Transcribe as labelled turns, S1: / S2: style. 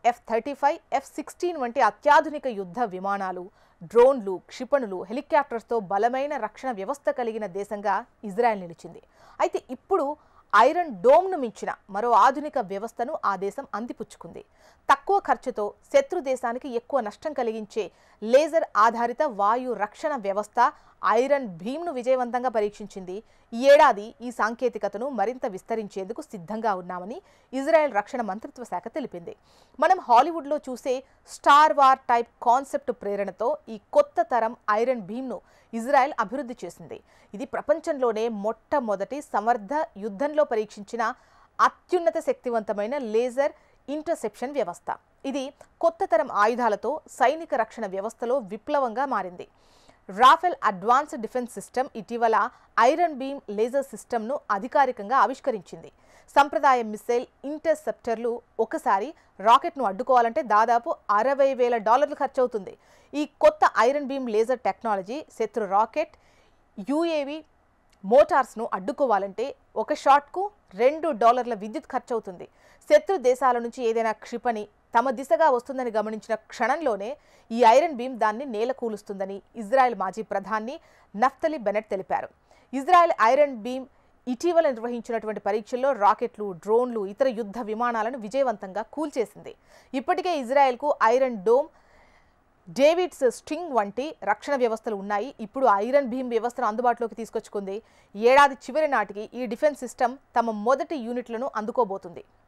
S1: F-35, F-16 వంటి అత్యాధునిక యుద్ధ విమానాలు, డ్రోన్లు, క్షిపణులు, హెలికాప్టర్స్తో బలమైన రక్షణ వ్యవస్థ కలిగిన దేశంగా ఇజ్రాయెల్ నిలిచింది. అయితే ఇప్పుడు ఐరన్ డోమ్ను మించిన మరో ఆధునిక వ్యవస్థను ఆ దేశం అందిపుచ్చుకుంది. తక్కువ ఖర్చుతో శత్రు దేశానికి ఎక్కువ నష్టం కలిగించే లేజర్ ఆధారిత వాయు రక్షణ వ్యవస్థ ఐరన్ భీమ్ను విజయవంతంగా పరీక్షించింది. ఈ ఏడాది ఈ సాంకేతికతను మరింత విస్తరించేందుకు సిద్ధంగా ఉన్నామని ఇజ్రాయెల్ రక్షణ మంత్రిత్వ శాఖ తెలిపింది. మనం హాలీవుడ్లో చూసే స్టార్ వార్ టైప్ కాన్సెప్ట్ ప్రేరణతో ఈ కొత్త తరం ఐరన్ భీమ్ను ఇజ్రాయెల్ అభివృద్ధి చేసింది. ఇది ప్రపంచంలోనే మొట్టమొదటి సమర్థ యుద్ధంలో పరీక్షించిన అత్యున్నత శక్తివంతమైన లేజర్ ఇంటర్సెప్షన్ వ్యవస్థ. ఇది కొత్త తరం ఆయుధాలతో సైనిక రక్షణ వ్యవస్థలో విప్లవంగా మారింది. రాఫెల్ అడ్వాన్స్డ్ డిఫెన్స్ సిస్టమ్ ఇటీవల ఐరన్ బీమ్ లేజర్ సిస్టమ్ను అధికారికంగా ఆవిష్కరించింది. సంప్రదాయ మిసైల్ ఇంటర్సెప్టర్లు ఒకసారి రాకెట్ను అడ్డుకోవాలంటే దాదాపు $60,000 ఖర్చవుతుంది. ఈ కొత్త ఐరన్ బీమ్ లేజర్ టెక్నాలజీ శత్రు రాకెట్, యుఏవి మోటార్స్ను అడ్డుకోవాలంటే ఒక షాట్కు $2 విద్యుత్ ఖర్చవుతుంది. శత్రు దేశాల నుంచి ఏదైనా క్షిపణి తమ దిశగా వస్తుందని గమనించిన క్షణంలోనే ఈ ఐరన్ బీమ్ దాన్ని నేలకూలుస్తుందని ఇజ్రాయెల్ మాజీ ప్రధాని నఫ్తలి బెనెట్ తెలిపారు. ఇజ్రాయెల్ ఐరన్ బీమ్ ఇటీవల నిర్వహించినటువంటి పరీక్షల్లో రాకెట్లు, డ్రోన్లు, ఇతర యుద్ధ విమానాలను విజయవంతంగా కూల్చేసింది. ఇప్పటికే ఇజ్రాయెల్కు ఐరన్ డోమ్, డేవిడ్స్ స్ట్రింగ్ వంటి రక్షణ వ్యవస్థలు ఉన్నాయి. ఇప్పుడు ఐరన్ భీమ్ వ్యవస్థను అందుబాటులోకి తీసుకొచ్చుకుంది. ఏడాది చివరి నాటికి ఈ డిఫెన్స్ సిస్టమ్ తమ మొదటి యూనిట్లను అందుకోబోతుంది.